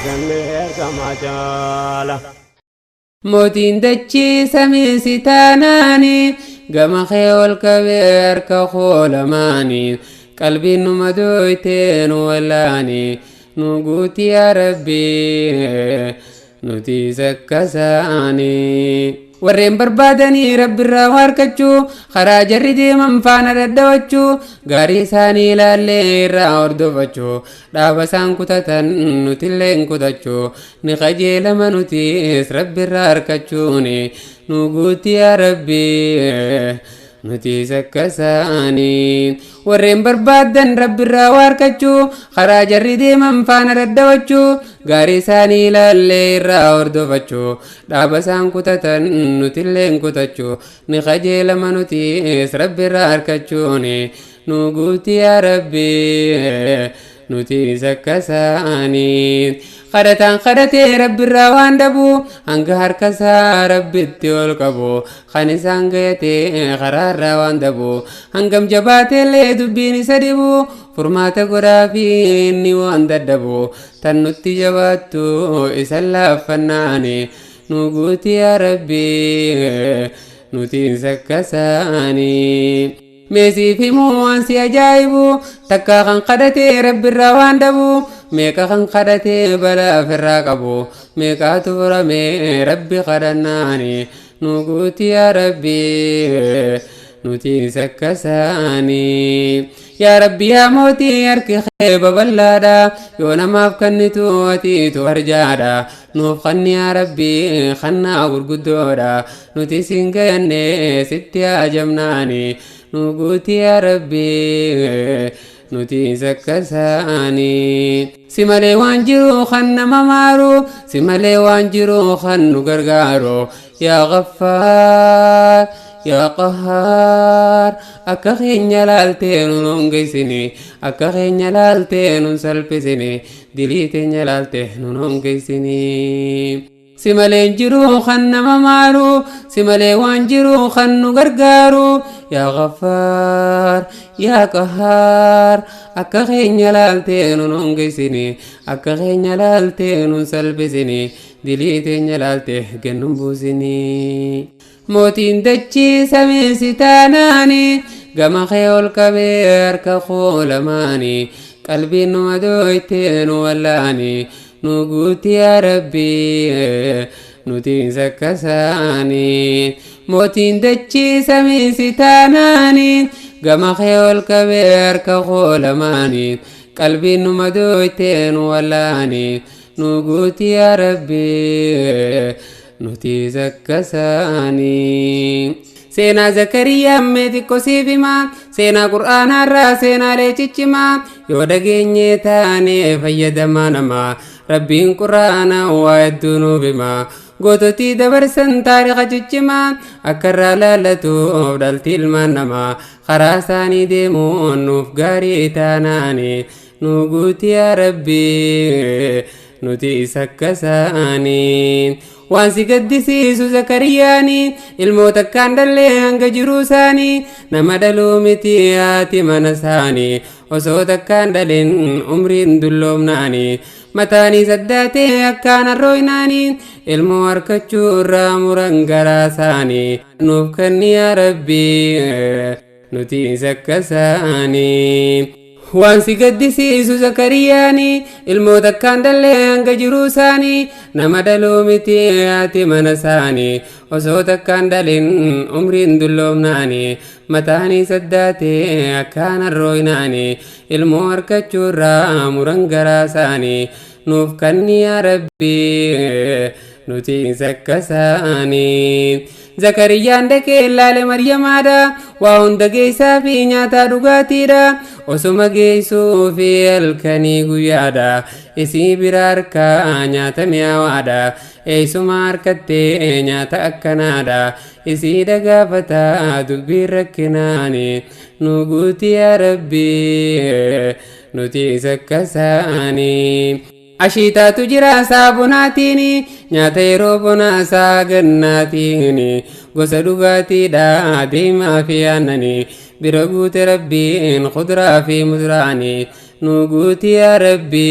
سمير كما جاله موتين دچي سمي ستاناني قم خيول كبير كخولماني قلبي نمدويتين ولاني نقوت يا ربي نتي سكساني warreen barbaadanii rabbi irraa harkachuu karaa jarri deeman faana daddawachuu gaarii isaanii ilaallee irraa hordofachuu dhaaba isaan kutatan nutillee kutachuu ni qajeelama nutis rabbi irraa harkachuuni nu guuti yaa rabbi nuti sakkasaanii warreen barbaadan rabbi irraa harkachuu karaa jarri deeman faana daddawachuu gaarii isaanii ilaallee irraa hordofachuu dhaaba isaan kutatan nutillee kutachuu ni qajeelama nutis rabbi irraa harkachuuni nu guuti yaa rabbi nuti sakkasaanii kadhataan kadhatee rabbi irraa waan dhabu hanga harkasaa rabbitti ol qabu kan isaan gayatee karaa irraa waan dhabu hangam jabaateellee dubbiin isa dhibu furmaata godhaa fi inni waan dadhabu tan nutti jabaattu isan laaffannaani nu guuti yaa rabbi nuti sakkasaanii meesii fi waan si ajaa'ibu takka kan kadhatee rabbi irraa waan dhabu meeqa kan kadhatee balaa ofirraa qabu meeqaatu furamee rabbi kadhannaani nu guuti yaa rabbi nuti sakkasaanii yaa rabbi yaa mootii harki kee babal'aadha yoo namaaf kennitu atiitu arjaadha nuuf kenni yaa rabbi kennaa gurguddoodha nuti siin gayanne sitti ajamnaani nu guuti yaa rabbi nuti sakkasaanii si malee waan jiru kan nama maaru si malee waan jiru kan nu gargaaru yaa Gaffaar yaa Qahhaar akka keenya laaltee nun hongeessini akka keenya laaltee nun salphisini dilii teenya laaltee nun hongeessini si malee jiru kan nama maaru si malee waan jiru kan nu gargaaru yaa Gaffaar yaa Qahhaar akka keenya laaltee nun hongeessini akka keenya laaltee nun salphisini dilii teenya laaltee gannun buusini mootiin dachii samii sitaanaani gama kee ol qabee harka koo lamaani qalbiin numa dooytee nu wallaani nu guuti yaa rabbi nuti sakkasaanii mootiin dachii samii sitaanaani gama kee ol qabee harka koo lamaani qalbiin numa dooytee nu wallaani nu guuti yaa rabbi nuti sakkasaanii seenaa Zakariyaa meexiqqoo siif himaa seenaa qur'aanaa irraa seenaalee ciccimaa yoo dhageenye taanee fayyadamaa namaa rabbiin qur'aana waa hedduu nuuf himaa goototii dabarsan taariqa ciccimaa akka irraa laallatuuf dhalti ilmaan namaa karaa isaanii deemuun nuuf gaarii taanaani nu guuti yaa rabbi nuti sakkasaanii waan si gaddisiisu Zakariyaani ilmoota akkaan dhallee hanga jiruu isaanii nama dhaluu miti haati mana isaanii osoo takkaan dhalin umriin dulloomnaani mataanii saddaatee akkaan arrooynaani ilmoo harkachuu irraa muran garaa isaanii nuuf kenni yaa rabbi nuti sakkasaanii waan si gaddisiisu Zakariyaani ilmoota akkaan dhallee hanga jiruu isaanii nama dhaluu miti haati mana isaanii osoo takkaan dhalin umriin dulloomnaani mataanii saddaatee akkaan arrooynaani ilmoo harkachuu irraa muran garaa isaanii nuuf kenni yaa rabbi nuti sakkasaanii Zakariyaan dhaqee ilaale Maryamaadha waa hunda geessaa fi nyaata dhugaatiidha osuma geessuu fi halkanii guyyaadha isii bira harkaa nyaata mi'aawaadha eessuma harkattee nyaata akkanaadha isii dhagaafata dubbiin rakkinaani nu guuti yaa rabbi nuti sakkasaanii ashiitaatu jira saabunaatiin nyaata yeroo bonaasaa gannaatiin gosa dhugaatiidha deemaa fi aannanii bira guute rabbiin kuduraa fi muduraanii nu guuti yaa rabbi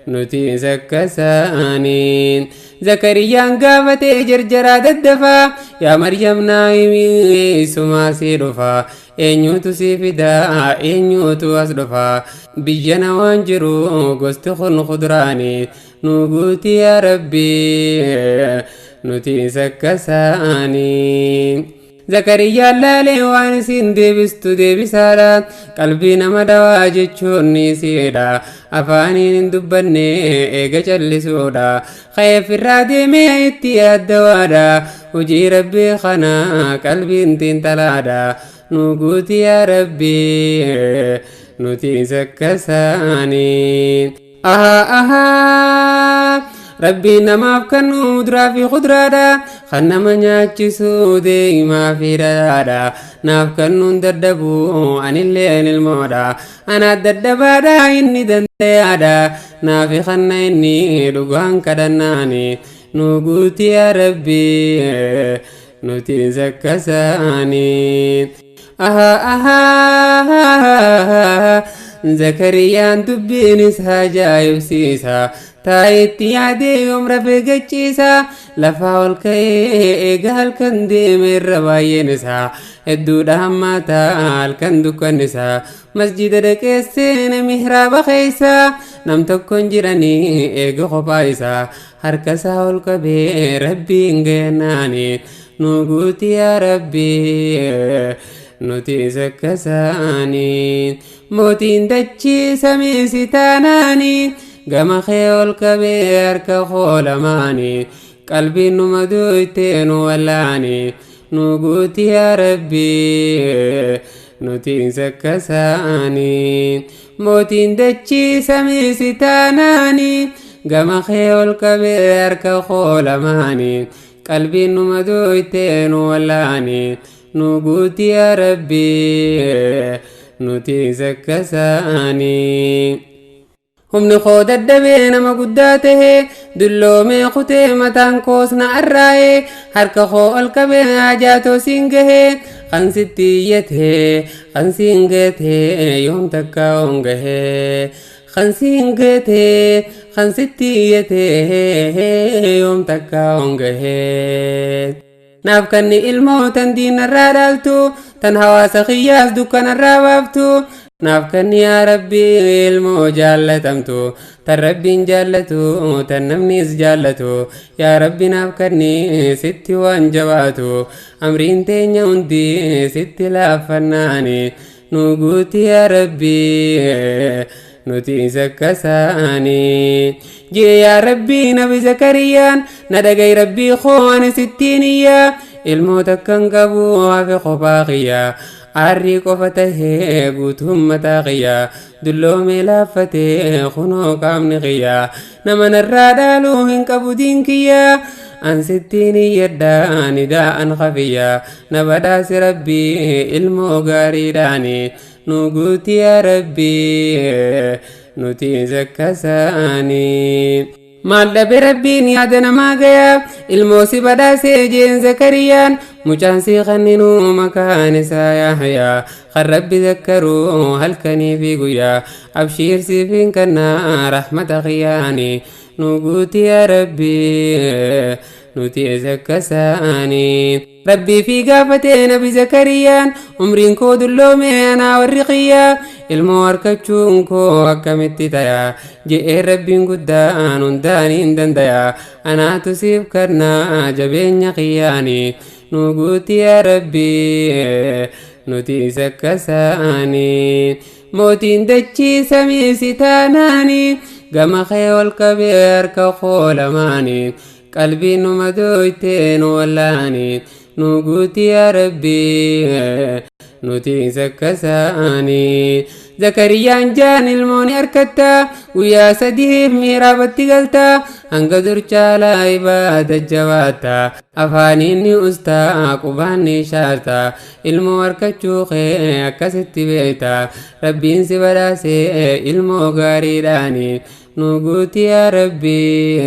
nuti sakkasaaniin. Zakariyaan gaafatee jarjaraa daddafaa yaa Maryam naa'imii sumaasii dhufaa eenyutu si fidaa eenyutu as dhufaa biyyana waan jiru gosti kun kuduraanii nu guuti yaa Rabbii nuti sakkasaaniin. Zakariyaan laalee waan isin deebistu deebisaadha qalbii nama dawaa jechuun ni siidha afaaniin hin dubbanne eega callisuudha khayyafirraa deemee itti yaaddawaadha hojii rabbii kana qalbiin xiinxalaadha nu guuti yaa Rabbii nuti sakkasaaniin. Rabbi namaaf kan muduraa fi kuduraadha kan nama nyaachisu deemaa fi dhadhaadha naaf kan nuun dadhabu anillee ilmoodha ana dadhabaadha inni dandayaadha naaf kanna inni dhugaan kadhannaani nu guuti yaa Rabbi nuti sakkasaaniin. Zakariyaan dubbiin isaa ajaa'ibsiisa taayitti yaadee yoom rafee gachiisa lafaa ol ka'ee eega halkan deeme irra baay'een isaa hedduudha hammaataa halkan dukkan isaa masjida dhaqeessee mihraaba keessa nam tokkon jiranii eega kophaa isaa harka isaa ol qabee rabbiin geennaani nu guuti yaa Rabbii nuti sakkasaaniin. Mootiin dachii samii si taanaani gama kee ol qabee harka koo lamaani qalbiin numa dooytee nu wallaani nu guuti yaa Rabbii nuti sakkasaaniin. Mootiin dachii samii si taanaani gama kee ol qabee harka koo lamaani qalbiin numa dooytee nu wallaani nu guuti yaa Rabbii nuti sakkasaaniin. Humni koo dadhabee nama guddaa tahee dulloomee kutee mataan koos na arraa'ee harka koo ol qabee hajaatoo siin gahee kan sitti iyyatee kan siin gatee yoom takka on gahee kan siin gatee kan sitti iyyatee yoom takka on gahee. Naaf kanni ilmootan diinarraa dhaaltu tan hawaasa kiyyaas dukkanarraa baaftu naaf kanni yaa Rabbii ilmoo jaallatamtu tan Rabbiin jaallatu tan namnis jaallatu yaa Rabbi naaf kanni sitti waan jabaatu amriin teenya hundi sitti laaffannaani nu guuti yaa Rabbii nuti sakkasaaniin. Jee yaa Rabbii nabi Zakariyaan na dhaga'i Rabbii koo ani sittiin iyyaa ilmoota kan qabu hafe kophaa kiyyaa aarrii qofa tahee guutuun mataa kiyyaa dulloomee laaffatee kunoo qaamni kiyyaa nama narraa dhaaluu hin qabu diin kiyyaa an sittiin iyyadhaa nidaa'an khafiyyaa na badhaasi Rabbii ilmoo gaariidhaani nu guuti yaa Rabbii nuti sakkasaaniin. Maal dhabe Rabbiin yaada namaa gayaa ilmoo si badhaasee jeen Zakariyaan mucaan si kanninuu maqaan isaa Yahyaa kan Rabbi zakkaruu halkanii fi guyyaa abshiir siifin kannaa rahmata kiyyaani nu guuti yaa Rabbii nuti sakkasaaniin. Rabbii fi gaafatee nabi Zakariyaan umriin koo dulloomee anaa warri kiyyaa ilmoo harkachuun koo akkamitti tayaa je'ee Rabbiin guddaan hundaan hin dandayaa anaatu siif kannaa jabeenya kiyyaani nu guuti yaa Rabbii nuti sakkasaaniin. Mootiin dachii samii si taanaani gama kee ol qabee harka koo lamaani qalbiin numa dooytee nu wallaani nu guuti yaa Rabbii nuti sakkasaaniin. Zakariyaan jaan ilmooni harkatta guyyaa sadiif mihraabatti galta hanga dur caalaa ibaada jabaata afaaniin ni ustaa qubaan ni shaarta ilmoo harkachuu kee akkasitti beekta Rabbiin si badhaasee ilmoo gaariidhaani nu guuti yaa Rabbii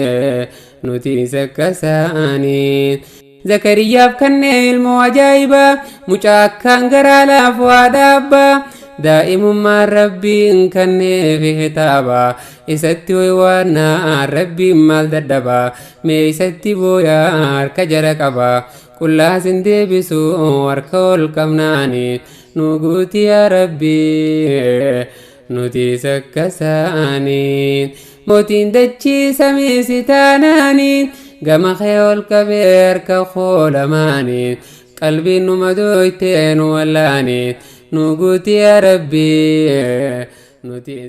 nuti sakkasaaniin. Zakariyaaf kanneen ilmoo ajaa'ibaa mucaa akkaan garaa laafu haadha abbaa دائم مع ربي كني في كتابا إستي ويوانا ربي مال ددبا مي إستي بويا كجرك أبا كلها سندي بسو وركول كمناني نوغوتي يا ربي نوتي سكساني موتين دجي سمي ستاناني قام خيول كبير كخول ماني قلبي نمدويتين ولاني نوغوتي يا ربي نوتي